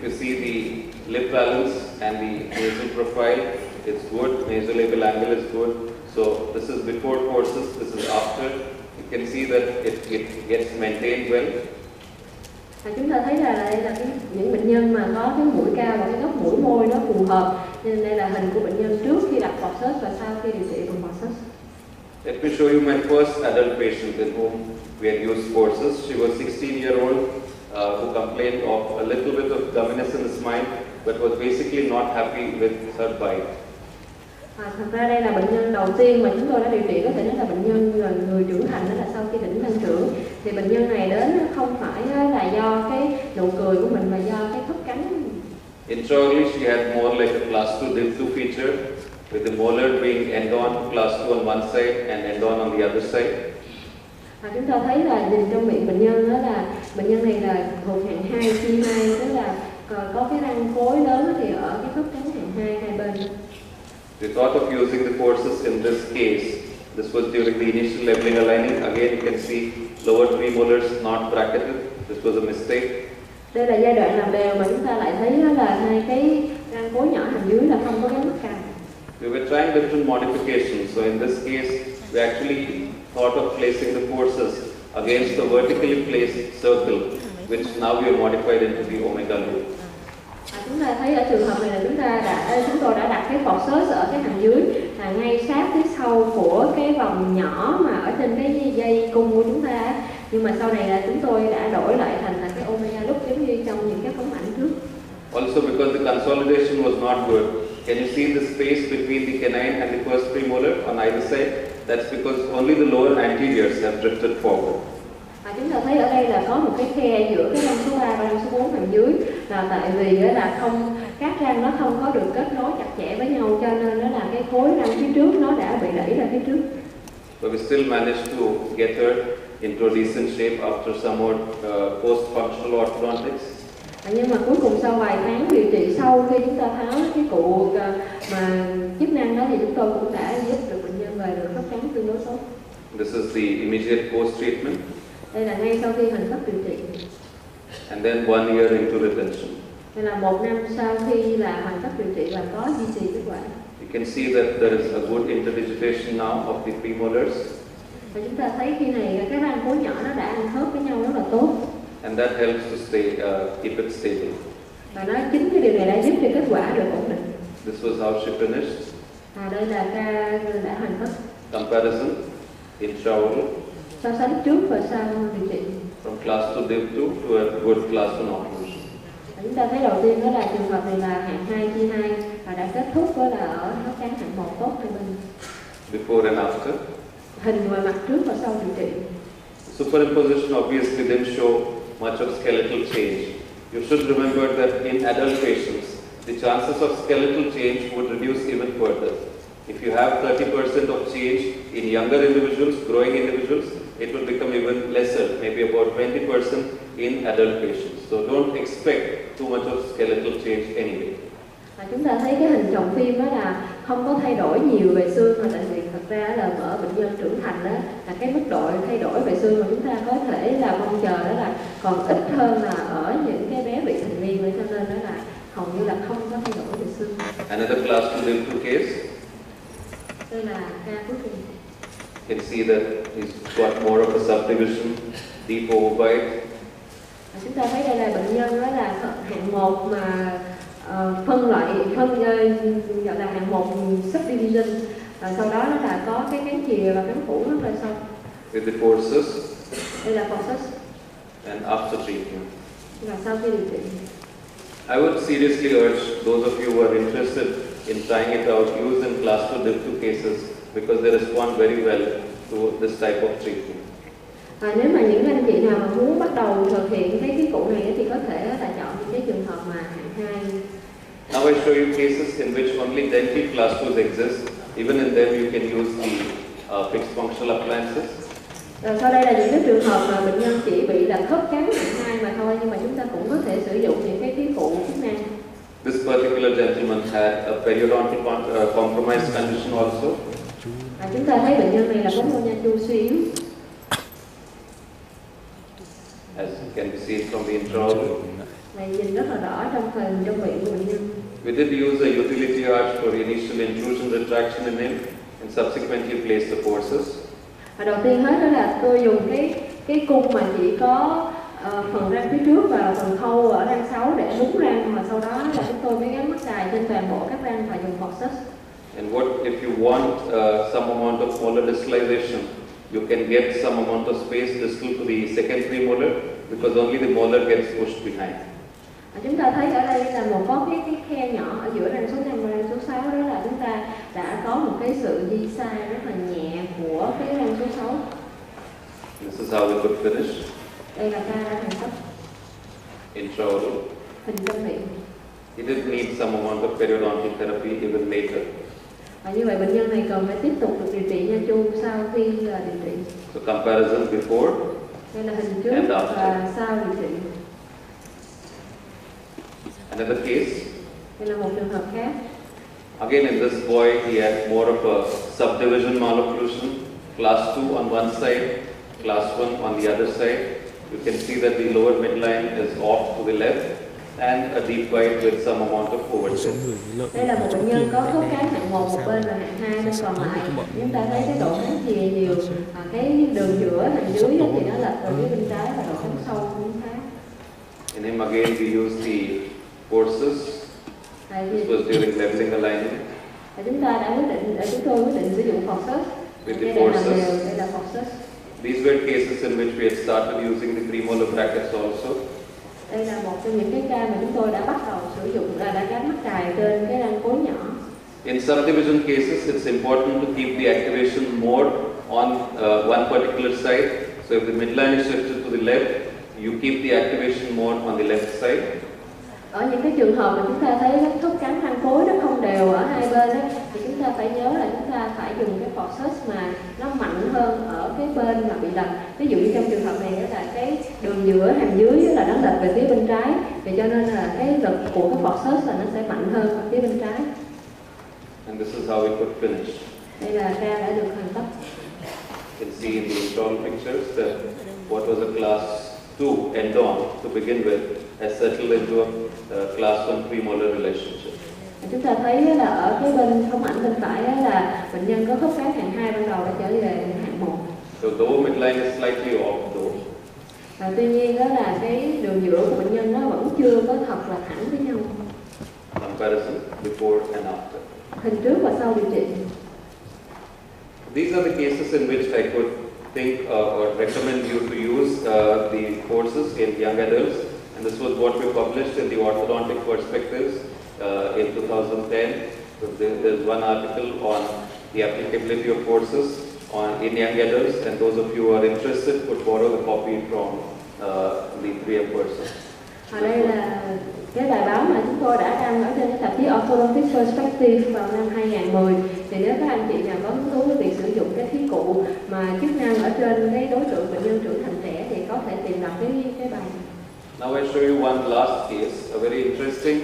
you see the lip balance and the nasal profile, it's good. Nasolabial angle is good. So this is before courses, this is after. You can see that it gets maintained well. Chúng ta thấy là đây là những bệnh nhân mà có cái mũi cao và cái góc mũi môi nó phù hợp. Nên đây là hình của bệnh nhân trước khi đặt Forceps và sau khi điều trị bằng Forceps. Let me show you my first adult patient in whom we had used forces. She was 16-year-old who complained of a little bit of gumminess in the smile, but was basically not happy with her bite. Thật ra đây là bệnh nhân đầu tiên mà chúng tôi đã điều trị, có thể nói là bệnh nhân là người trưởng thành, đó là sau khi đỉnh tăng trưởng. Thì bệnh nhân này đến không phải là do cái nụ cười của mình mà do cái khớp cắn. Intraorally, she had more like a class 2 div2 feature, with the molar being end-on, class 2 on one side and end-on on the other side. Chúng ta thấy là nhìn trong miệng bệnh nhân đó là bệnh nhân này là thuộc hạng 2 chi 2, tức là có cái răng khối lớn thì ở cái khớp cắn hạng 2 hai bên. We thought of using the forces in this case. This was during the initial leveling aligning. Again, you can see lower 3 molars not bracketed. This was a mistake. Đây là giai đoạn làm đều mà chúng ta lại thấy đó là hai cái răng khối nhỏ hàm dưới là không có gắn mắc cằm. We were trying different modifications. So in this case, we actually thought of placing the forces against the vertically placed circle, which now we have modified into the omega loop. Chúng ta thấy ở trường hợp này là chúng tôi đã đặt cái Forceps ở cái hàm dưới là ngay sát phía sau của cái vòng nhỏ mà ở trên cái dây cung của chúng ta. Nhưng mà sau này là chúng tôi đã đổi lại thành là cái omega loop giống như trong những cái phóng ảnh trước. Also, because the consolidation was not good, can you see the space between the canine and the first premolar on either side? That's because only the lower anteriors have drifted forward. Chúng ta thấy ở đây là có một cái khe giữa cái răng số 3 và răng số 4 hàm dưới, là tại vì là các răng nó không có được kết nối chặt chẽ với nhau, cho nên đó là cái khối răng phía trước nó đã bị đẩy ra phía trước. But we still managed to get her into a decent shape after some more post-functional orthodontics. Nhưng mà cuối cùng sau vài tháng điều trị, sau khi chúng ta tháo cái cụ mà chức năng đó, thì chúng tôi cũng đã giúp được bệnh nhân về được khớp cắn tương đối tốt. This is the immediate post-treatment. Đây là ngay sau khi hoàn tất điều trị. And then 1 year into retention. Đây là 1 năm sau khi là hoàn tất điều trị và có duy trì kết quả. You can see that there is a good interdigitation now of the premolars. Và chúng ta thấy khi này cái răng khối nhỏ nó đã ăn khớp với nhau rất là tốt. And that helps to keep it stable. Và chính cái điều này đã giúp cho kết quả được ổn định. This was how she finished. Đây là ca đã hoàn tất. Comparison intraoral. So sánh trước và sau điều trị. From class 2 div2 to a good class 1 occlusion. Chúng ta thấy đầu tiên đó là trường hợp này là hạng 2 chi 2 và đã kết thúc với là ở khớp cắn hạng 1 tốt hai bên. Before and after. Hình ngoài mặt trước và sau điều trị. Superimposition obviously didn't show much of skeletal change. You should remember that in adult patients, the chances of skeletal change would reduce even further. If you have 30% of change in younger individuals, growing individuals, it will become even lesser, maybe about 20% in adult patients. So don't expect too much of skeletal change anyway. Chúng ta thấy cái hình trồng phim đó là không có thay đổi nhiều về xương, mà tại vì thật ra là ở bệnh nhân trưởng thành đó là cái mức độ thay đổi về xương mà chúng ta có thể là mong chờ đó là còn ít hơn là ở những cái bé vị thành niên, vậy cho nên đó là hầu như là không có thay đổi về xương. Another class 2 div2 case. Đây là ca cuối cùng. You can see that he's got more of a subdivision, deep ovovite. Chúng ta thấy đây là bệnh nhân đó là hạng 1 mà gọi là hạng 1 subdivision, sau đó nó là có cái cán chìa và cán phủ rất là sâu. With the forces. Đây là Forceps. And after treatment. Và sau khi điều trị. I would seriously urge those of you who are interested in trying it out, use in class 2 div2 cases because they respond very well to this type of treatment. Nếu mà những anh chị nào mà muốn bắt đầu thực hiện cái cụ này thì có thể là chọn những cái trường hợp mà hạng 2. Now I show you cases in which only dentate class 2s exist. Even in them you can use the fixed functional appliances. Sau đây là những cái trường hợp mà bệnh nhân chỉ bị là khớp cắn hạng 2 mà thôi, nhưng mà chúng ta cũng có thể sử dụng những cái cụ chức năng. This particular gentleman had a periodontal compromised condition also. Chúng ta thấy bệnh nhân này là có mô nha chu suy yếu. As can be seen from the intraoral. Này nhìn rất là rõ trong miệng của bệnh nhân. We did use a utility arch for initial intrusion retraction in him and subsequently placed the forces. Và đầu tiên hết đó là tôi dùng cái cung mà chỉ có phần răng phía trước và phần khâu ở răng 6 để đúng răng, mà sau đó là chúng tôi mới gắn mắc cài trên toàn bộ các răng và dùng forceps. And what if you want some amount of molar distalization? You can get some amount of space distal to the second premolar because only the molar gets pushed behind. Chúng ta thấy ở đây là có cái khe nhỏ ở giữa răng số 5 và răng số 6, đó là chúng ta đã có một cái sự di sai rất là nhẹ của cái răng số 6. This is how we could finish. Đây là ca đã thành công. Intraoral. Hình trong miệng. He did need some amount of periodontal therapy even later. Và như vậy bệnh nhân này cần phải tiếp tục được điều trị nha chu sau khi điều trị. So comparison before. Đây là hình trước và sau điều trị. Another case. Đây là một trường hợp khác. Again, in this boy, he had more of a subdivision malocclusion, class 2 on one side, class 1 on the other side. You can see that the lower midline is off to the left and a deep bite with some amount of overshin. Đây là một bệnh nhân có khớp cắn hạng 1 một bên và hạng 2 bên còn lại. Chúng ta thấy cái độ cắn chìa nhiều, cái đường giữa hạng dưới thì nó lệch về phía bên trái và độ cắn sâu bên trái. In him again, we use the forces. This was during leveling alignment. Chúng ta đã chúng tôi quyết định sử dụng forceps. With the forces. Đây là forceps. These were cases in which we had started using the premolar brackets also. Đây là một trong những cái ca mà chúng tôi đã bắt đầu sử dụng, đã gắn mắc cài trên cái răng cối nhỏ. In subdivision cases, it's important to keep the activation more on one particular side. So if the midline is shifted to the left, you keep the activation more on the left side. Ở những cái trường hợp mà chúng ta thấy cái khớp cắn răng cối nó không đều ở hai bên đó, thì chúng ta phải nhớ là chúng ta phải dùng cái forceps mà nó mạnh hơn ở cái bên mà bị lệch. Ví dụ như trong trường hợp này đó là cái đường giữa hàm dưới là nó lệch về phía bên trái, vì cho nên là cái lực của cái forceps là nó sẽ mạnh hơn ở phía bên trái. And this is how we could finish. Đây là ca đã được hoàn tất. You can see in the installed pictures that what was a class 2 end-on to begin with has settled into a class 1 premolar relationship. Chúng ta thấy là ở cái bên ống ảnh bên phải là bệnh nhân có khớp cắn hạng 2 ban đầu đã trở về hạng 1. So the lower midline is slightly off though. Và tuy nhiên đó là cái đường giữa của bệnh nhân nó vẫn chưa có thật là thẳng với nhau. Comparison before and after. Hình trước và sau điều trị. These are the cases in which I could think or recommend you to use the forces in young adults, and this was what we published in the Orthodontic Perspectives in 2010. So there's one article on the applicability of forces in young adults, and those of you who are interested could borrow the copy from the 3M person. Ở đây là cái bài báo mà chúng tôi đã đăng ở trên cái tạp chí Orthodontic Perspectives vào năm 2010. Thì nếu các anh chị nào có hứng thú với việc sử dụng cái thí cụ mà chức năng ở trên cái đối tượng bệnh nhân trưởng thành trẻ thì có thể tìm đọc cái bài này. Now I show you one last case, a very interesting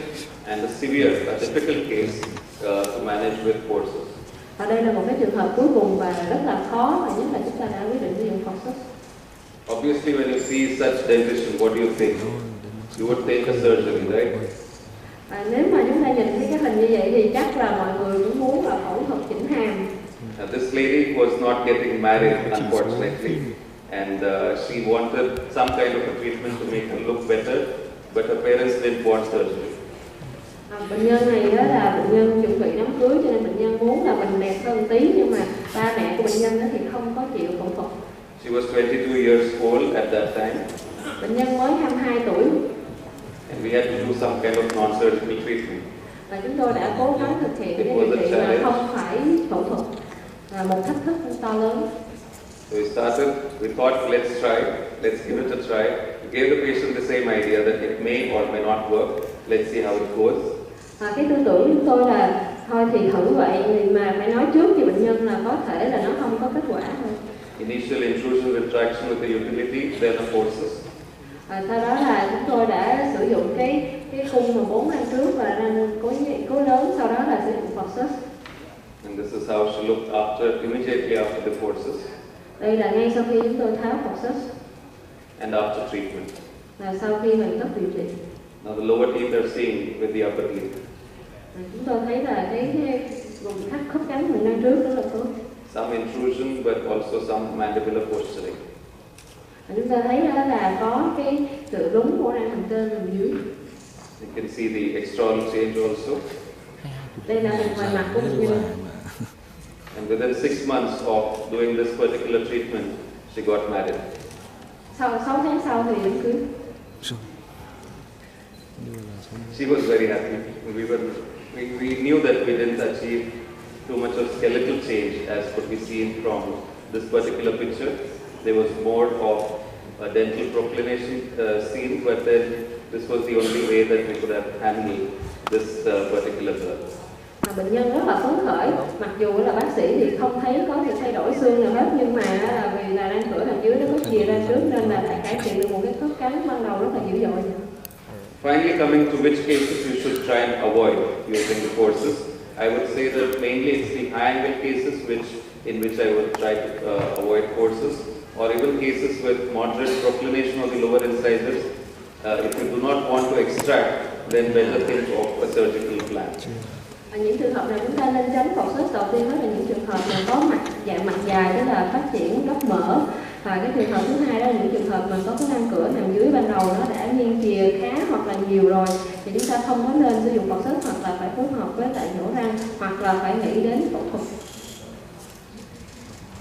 and a severe, a difficult case to manage with forces. Ở đây là một cái trường hợp cuối cùng và rất là khó, và nhất là chúng ta đã quyết định sử dụng forceps. Obviously, when you see such dentition, what do you think? You would think a surgery, right? Nếu mà chúng ta nhìn thấy cái hình như vậy thì chắc là mọi người cũng muốn là phẫu thuật chỉnh hàm. This lady was not getting married, unfortunately, and she wanted some kind of a treatment to make her look better, but her parents didn't want surgery. Bệnh nhân này đó là bệnh nhân chuẩn bị đám cưới, cho nên bệnh nhân muốn là mình đẹp hơn tí, nhưng mà ba mẹ của bệnh nhân đó thì không có chịu phẫu thuật. She was 22 years old at that time. Bệnh nhân mới 22 tuổi. And we had to do some kind of non-surgical treatment. Và chúng tôi đã cố gắng thực hiện cái điều trị mà không phải phẫu thuật, là một thách thức to lớn. So we started, we thought, let's try, let's give it a try. We gave the patient the same idea that it may or may not work. Let's see how it goes. Cái tư tưởng chúng tôi là thôi thì thử vậy, mà phải nói trước với bệnh nhân là có thể là nó không có kết quả thôi. Initial intrusion retraction with the utility, then the forces. Sau đó là chúng tôi đã sử dụng cái khung mà 4 răng trước và răng cối lớn, sau đó là sử dụng forceps. And this is how she looked immediately after the forces. Đây là ngay sau khi chúng tôi tháo forceps. And after treatment. Là sau khi hoàn tất điều trị. Now the lower teeth are seen with the upper teeth. Chúng tôi thấy là cái vùng thắt khớp cắn mình đang trước rất là tốt. Some intrusion, but also some mandibular posturing. Chúng ta thấy đó là có cái sự lún của răng hàm trên hàm dưới. You can see the external change also. Đây là một ngoài mặt của bệnh nhân. And within 6 months of doing this particular treatment, she got married. Sau 6 tháng sau thì đám cưới. She was very happy. We knew that we didn't achieve too much of skeletal change as could be seen from this particular picture. There was more of a dental proclination seen, but then this was the only way that we could have handled this particular girl. Bệnh nhân rất là phấn khởi, mặc dù là bác sĩ thì không thấy có sự thay đổi xương nào hết, nhưng mà là vì là răng cửa hàm dưới nó có chìa ra trước nên là đã cải thiện được một cái khớp cắn ban đầu rất là dữ dội. Finally, coming to which cases you should try and avoid using the forces, I would say that mainly it's the high angle cases in which I would try to avoid forces, or even cases with moderate proclination of the lower incisors. If you do not want to extract, then better think of a surgical plan. Những trường hợp nào chúng ta nên tránh phẫu thuật đầu tiên đó là những trường hợp mà có dạng mặt dài, đó là phát triển gốc mỡ. Và cái trường hợp thứ hai đó là những trường hợp mà có cái răng cửa hàm dưới ban đầu nó đã nghiêng chìa khá hoặc là nhiều rồi, thì chúng ta không có nên sử dụng phẫu thuật, hoặc là phải phối hợp với lại nhổ răng, hoặc là phải nghĩ đến phẫu thuật.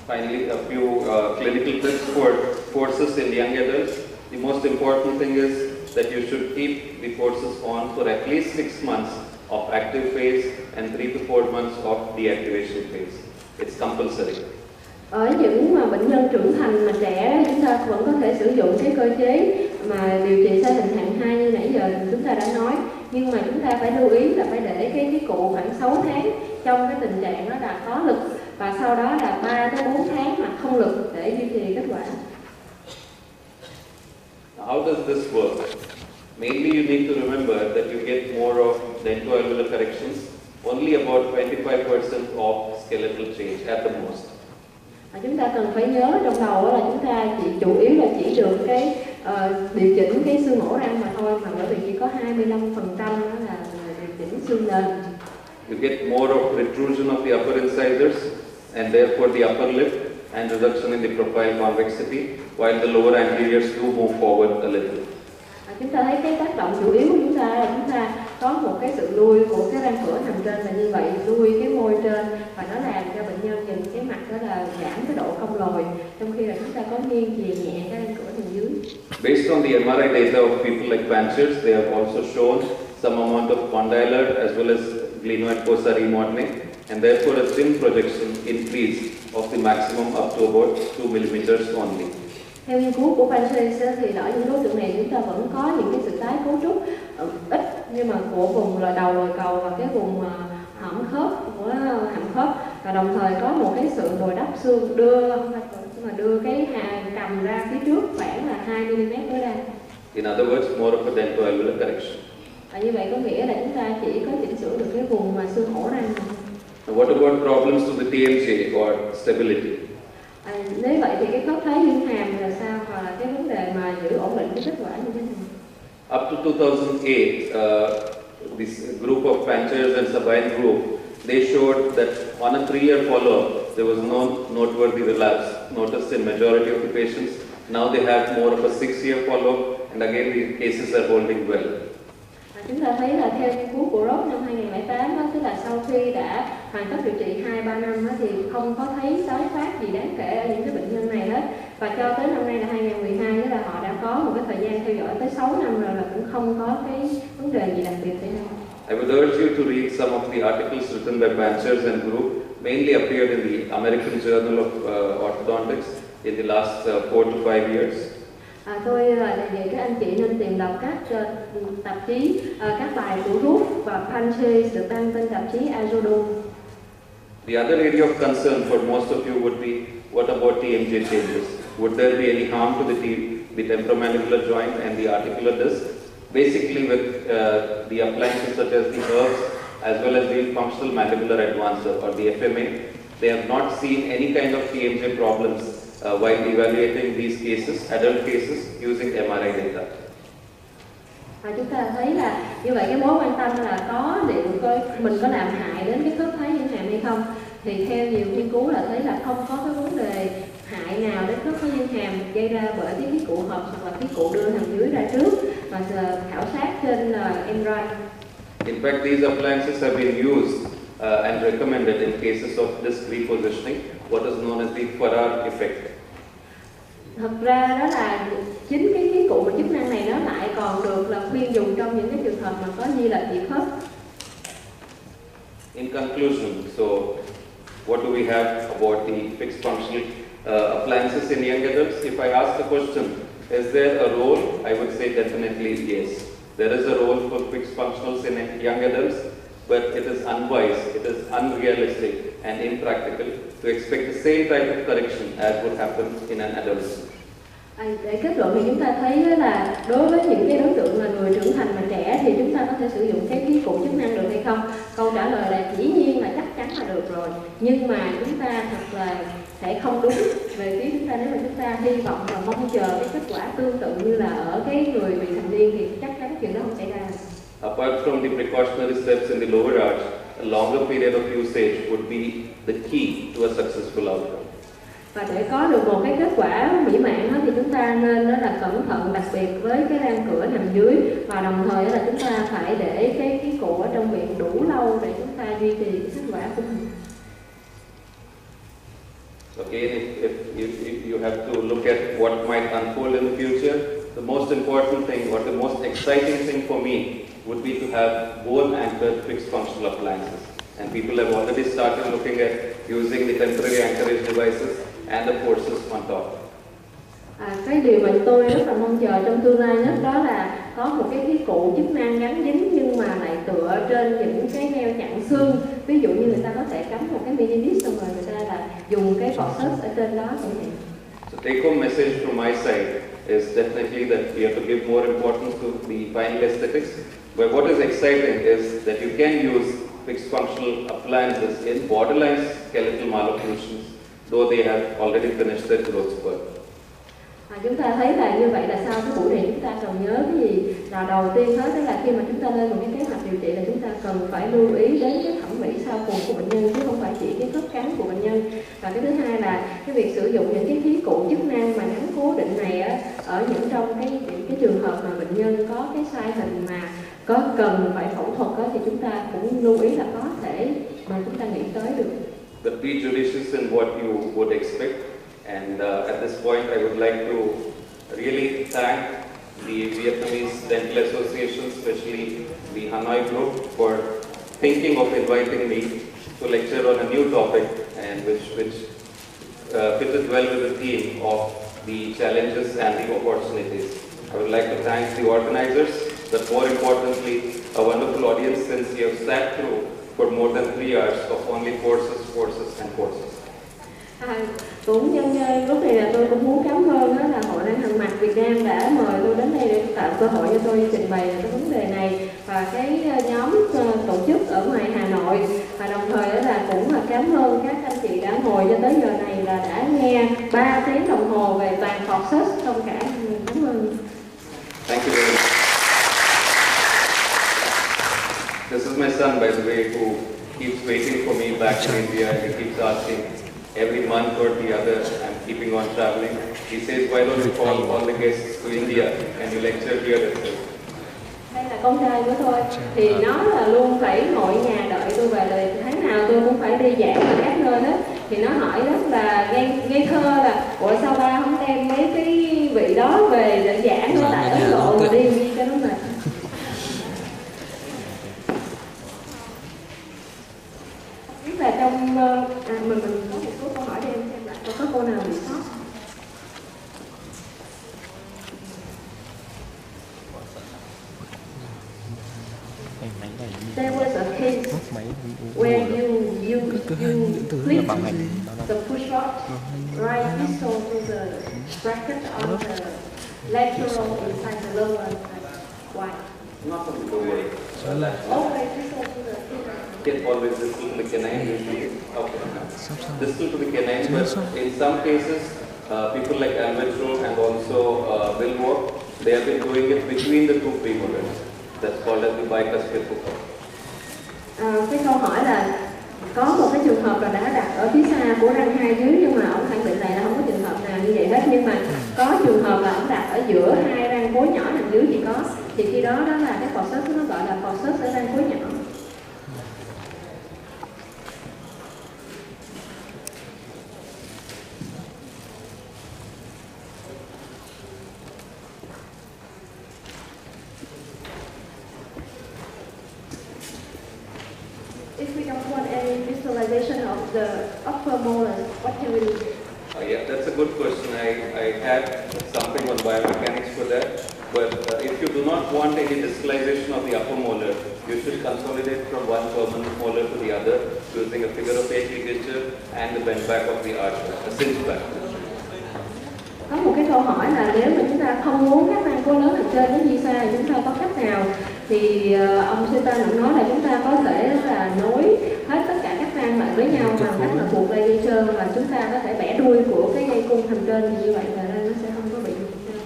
Finally, a few clinical tips for forces in young adults. The most important thing is that you should keep the forces on for at least 6 months of active phase and 3 to 4 months of deactivation phase. It's compulsory. Ở những mà bệnh nhân trưởng thành mà trẻ, chúng ta vẫn có thể sử dụng cái cơ chế mà điều trị sai hình hạng 2 như nãy giờ chúng ta đã nói, nhưng mà chúng ta phải lưu ý là phải để cái cụ khoảng 6 tháng trong cái tình trạng đó là có lực, và sau đó là 3 tới 4 tháng mà không lực để duy trì kết quả. How does this work? Mainly you need to remember that you get more of dentoalveolar corrections, only about 25% of skeletal change at the most. Chúng ta cần phải nhớ trong đầu là chúng ta chủ yếu là chỉ được cái điều chỉnh cái xương hổ răng mà thôi, mà bởi vì chỉ có 25% đó là điều chỉnh xương nền. You get more of protrusion of the upper incisors and therefore the upper lip and reduction in the profile convexity, while the lower anteriors do move forward a little. Chúng ta thấy cái tác động chủ yếu của chúng ta là chúng ta có một cái sự lui của cái răng cửa hàm trên là như vậy, lui cái môi trên, và nó làm cho bệnh nhân nhìn cái mặt đó là giảm cái độ cong lồi, trong khi là chúng ta có nghiêng chìa nhẹ cái răng cửa hàm dưới. Based on the MRI data of people like Panchers, they have also shown some amount of condylar as well as glenoid fossa remodeling, and therefore a thin projection increase of the maximum up to about 2 millimeters only. Theo nghiên cứu của Panchers thì ở những đối tượng này chúng ta vẫn có những cái sự tái cấu trúc ít, nhưng mà của vùng là đầu lồi cầu và cái vùng hõm khớp của hàm khớp, và đồng thời có một cái sự bồi đắp xương đưa cái cầm ra phía trước khoảng là 2 mm tối đa. In other words, more of a dentoalveolar correction. Như vậy có nghĩa là chúng ta chỉ có chỉnh sửa được cái vùng mà xương hổ răng. What about problems to the TMJ or stability? Nếu vậy thì cái khớp thái dương hàm là sao, hoặc là cái vấn đề mà giữ ổn định cái kết quả như thế nào? Up to 2008, this group of Panchers and Sabine group, they showed that on a 3-year follow-up, there was no noteworthy relapse noticed in majority of the patients. Now they have more of a 6-year follow-up, and again the cases are holding well. Chúng ta thấy là theo nghiên cứu của Roth năm 2008 đó, tức là sau khi đã hoàn tất điều trị 2-3 năm đó, thì không có thấy tái phát gì đáng kể ở những cái bệnh nhân này hết, và cho tới năm nay là 2012 đó là họ đã có một cái thời gian theo dõi tới 6 năm rồi, là cũng không có cái vấn đề gì đặc biệt xảy ra. I would urge you to read some of the articles written by Panchers and group, mainly appeared in the American Journal of Orthodontics in the last 4 to 5 years. Tôi đề nghị các anh chị nên tìm đọc các tạp chí, các bài của Root và Panchers được đăng trên tạp chí Azodon. The other area of concern for most of you would be, what about TMJ changes? Would there be any harm to the temporomandibular joint and the articular disc? Basically, with the appliances such as the herbs as well as the functional mandibular advancer or the FMA, they have not seen any kind of TMJ problems while evaluating these cases, adult cases, using MRI data. Và chúng ta thấy là như vậy cái mối quan tâm là mình có làm hại đến cái khớp thái dương hàm hay không, thì theo nhiều nghiên cứu là thấy là không có cái vấn đề hại nào đến khớp thái dương hàm gây ra bởi cái khí cụ hợp hoặc là khí cụ đưa hàm dưới ra trước, và khảo sát trên MRI. In fact, these appliances have been used and recommended in cases of disc repositioning, what is known as the Farrar effect. Thật ra đó là chính cái khí cụ chức năng này nó lại còn được là khuyên dùng trong những cái trường hợp mà có di lệch dị khớp. In conclusion, so what do we have about the fixed functional appliances in young adults? If I ask the question, is there a role? I would say definitely yes. There is a role for fixed functionals in young adults, but it is unwise, it is unrealistic and impractical to expect the same type of correction as would happen in an adolescent. Để kết luận thì chúng ta thấy là đối với những cái đối tượng là người trưởng thành mà trẻ thì chúng ta có thể sử dụng cái khí cụ chức năng được hay không? Câu trả lời là dĩ nhiên là chắc chắn là được rồi, nhưng mà chúng ta thật là sẽ không đúng về phía chúng ta nếu mà chúng ta hy vọng và mong chờ cái kết quả tương tự như là ở cái người bị thành niên thì chắc chắn chuyện đó không xảy ra. Apart from the precautionary steps in the lower arch, a longer period of usage would be the key to a successful outcome. Và để có được một cái kết quả mỹ mãn đó, thì chúng ta nên đó là cẩn thận đặc biệt với cái răng cửa nằm dưới, và đồng thời là chúng ta phải để cái khí cụ ở trong miệng đủ lâu để chúng ta duy trì cái kết quả của mình. Again, if you have to look at what might unfold in the future, the most important thing or the most exciting thing for me would be to have bone-anchored fixed functional appliances. And people have already started looking at using the temporary anchorage devices and the forces on top. Cái điều mà tôi rất là mong chờ trong tương lai nhất đó là có một cái khí cụ chức năng gắn dính nhưng mà lại tựa trên những cái neo chặn xương. Ví dụ như người ta có thể cắm một cái mini disc xong rồi người ta là dùng cái forceps ở trên đó chẳng hạn. So take home message from my side is definitely that we have to give more importance to the final aesthetics. But what is exciting is that you can use fixed functional appliances in borderline skeletal malocclusions, though they have already finished their growth spurt. Chúng ta thấy là như vậy là sau cái buổi này chúng ta cần nhớ cái gì? Là đầu tiên hết đó là khi mà chúng ta lên một cái kế hoạch điều trị là chúng ta cần phải lưu ý đến cái thẩm mỹ sau cùng của bệnh nhân chứ không phải chỉ cái khớp cắn của bệnh nhân. Và cái thứ hai là cái việc sử dụng những cái khí cụ chức năng mà gắn cố định này á, ở những cái trường hợp mà bệnh nhân có cái sai hình mà có cần phải phẫu thuật đó, thì chúng ta cũng lưu ý là có thể mà chúng ta nghĩ tới được. But be judicious in what you would expect. And at this point, I would like to really thank the Vietnamese Dental Association, especially the Hanoi group, for thinking of inviting me to lecture on a new topic, and which fitted well with the theme of the challenges and the opportunities. I would like to thank the organizers, but more importantly, a wonderful audience, since you have sat through for more than 3 hours of only courses and courses. Cũng nhân lúc này là tôi cũng muốn cảm ơn đó là Hội Răng Hàm Mặt Việt Nam đã mời tôi đến đây để tạo cơ hội cho tôi trình bày cái vấn đề này, và cái nhóm tổ chức ở ngoài Hà Nội, và đồng thời đó là cũng là cảm ơn các anh chị đã ngồi cho tới giờ này là đã nghe 3 tiếng đồng hồ về toàn forceps trong cả. Cảm ơn. Thank you very much. This is my son, by the way, who keeps waiting for me back in India, and he keeps asking. Every month or the other, I'm keeping on traveling. He says, why don't you call all the guests to India and you lecture here as well? Đây là con trai của tôi, thì nó là luôn phải ngồi nhà đợi tôi về, rồi tháng nào tôi cũng phải đi giảng ở các nơi hết. Thì nó hỏi rất là ngây thơ là, ủa sao ba không đem mấy cái vị đó về để giảng ở tại Ấn Độ mà đi cho nó mệt. Biết là trong mình có một số câu hỏi để em xem lại có câu nào bị sót. There was a case where you clipped the push rod right distal to the bracket on the lateral inside the lower. Why? Not on the lower. Always distal to the Can always distal to the canine usually. Okay. Distal to the canine, but in some cases, people like Almetro and also Wilwalk They have been doing it between the two premolars. That's called as the bicuspid hookup. Cái câu hỏi là có một cái trường hợp là đã đặt ở phía xa của răng hai dưới, nhưng mà ông khẳng định này là không có trường hợp nào như vậy hết, nhưng mà có trường hợp là ông đặt ở giữa hai răng khối nhỏ nằm dưới thì có, thì khi đó đó là cái forceps, nó gọi là forceps ở răng khối nhỏ. If we don't want any visualization of the upper molars, what can we do? Yeah, that's a good question. I had something on biomechanics for that. But if you do not want any discalization of the upper molar, you should consolidate from one permanent molar to the other using a figure of 8 ligature and the bend back of the arch, a cinch back. Có một cái câu hỏi là nếu mà chúng ta không muốn các răng khối lớn ở trên nó di xa thì chúng ta có cách nào? Thì ông Sultan cũng nói là chúng ta có thể là nối hết tất cả các răng lại với nhau bằng cách là buộc dây dây trơn, và chúng ta có thể bẻ đuôi của cái dây cung thành trên, thì như vậy là răng nó sẽ không có bị trơn.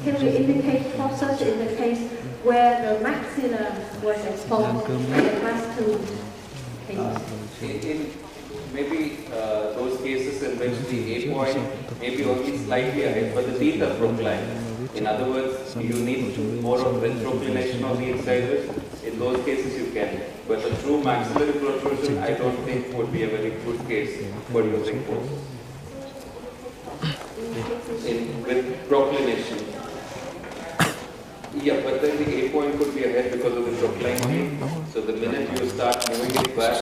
Can we indicate forceps in the case where the maxilla was exposed in the class 2 case? In maybe those cases in which the A point may be only slightly ahead, but the teeth are proclined. In other words, you need more of retroclination of the incisors. In those cases you can. But a true maxillary protrusion, I don't think would be a very good case for using force. With proclination. Yeah, but then the A point could be ahead because of the proclined teeth. So the minute you start moving it back,